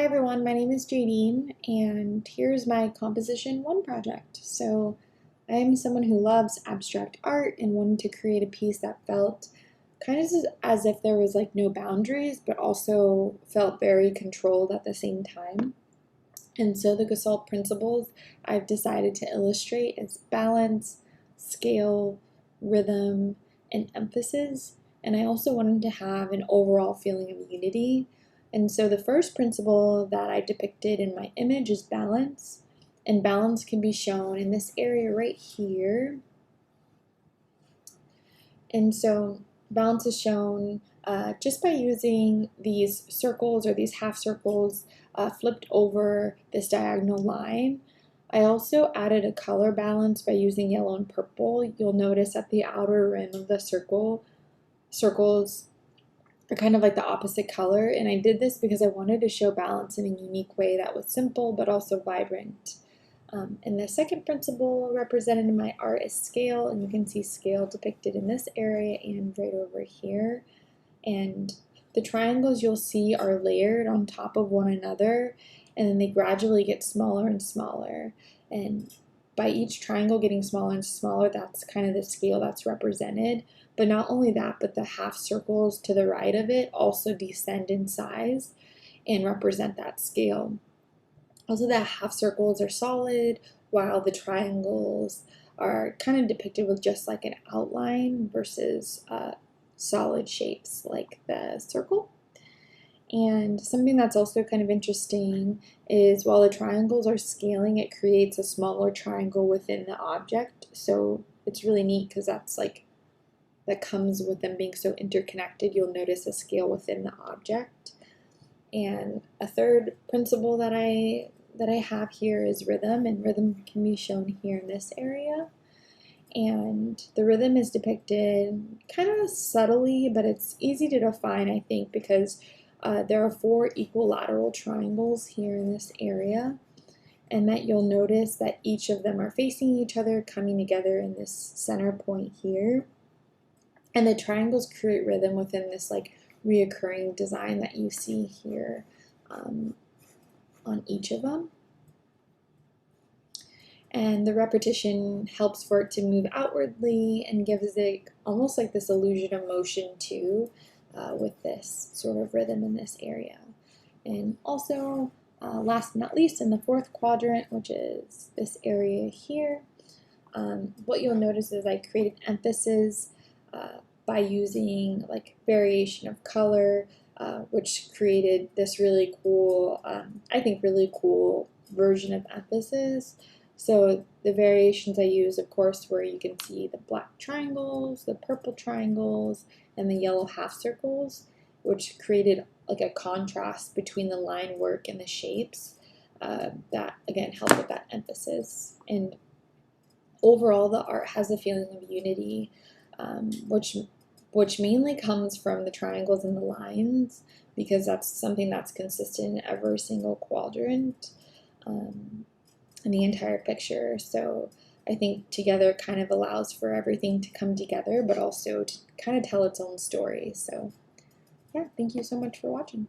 Hi everyone, my name is Jaideen, and here's my Composition 1 project. So I'm someone who loves abstract art and wanted to create a piece that felt kind of as if there was like no boundaries, but also felt very controlled at the same time. And so the Gestalt principles I've decided to illustrate is balance, scale, rhythm, and emphasis. And I also wanted to have an overall feeling of unity. And so the first principle that I depicted in my image is balance. And balance can be shown in this area right here. And so balance is shown just by using these circles or these half circles flipped over this diagonal line. I also added a color balance by using yellow and purple. You'll notice at the outer rim of the circles are kind of like the opposite color, and I did this because I wanted to show balance in a unique way that was simple but also vibrant. And the second principle represented in my art is scale, and you can see scale depicted in this area and right over here. And the triangles you'll see are layered on top of one another, and then they gradually get smaller and smaller. And by each triangle getting smaller and smaller, that's kind of the scale that's represented. But not only that, but the half circles to the right of it also descend in size and represent that scale. Also, the half circles are solid, while the triangles are kind of depicted with just like an outline versus solid shapes like the circle. And something that's also kind of interesting is while the triangles are scaling, it creates a smaller triangle within the object. So it's really neat because that comes with them being so interconnected. You'll notice a scale within the object. And a third principle that I have here is rhythm, and rhythm can be shown here in this area. And the rhythm is depicted kind of subtly, but it's easy to define, I think, because there are 4 equilateral triangles here in this area, and that you'll notice that each of them are facing each other, coming together in this center point here. And the triangles create rhythm within this like reoccurring design that you see here on each of them. And the repetition helps for it to move outwardly and gives it almost like this illusion of motion too, with this sort of rhythm in this area. And also, last but not least, in the 4th quadrant, which is this area here, what you'll notice is I created emphasis by using like variation of color, which created this really cool, I think really cool version of emphasis. So the variations I use, of course, where you can see the black triangles, the purple triangles, and the yellow half circles, which created like a contrast between the line work and the shapes that, again, help with that emphasis. And overall, the art has a feeling of unity, which mainly comes from the triangles and the lines, because that's something that's consistent in every single quadrant in the entire picture. So I think together kind of allows for everything to come together, but also to kind of tell its own story. So yeah, thank you so much for watching.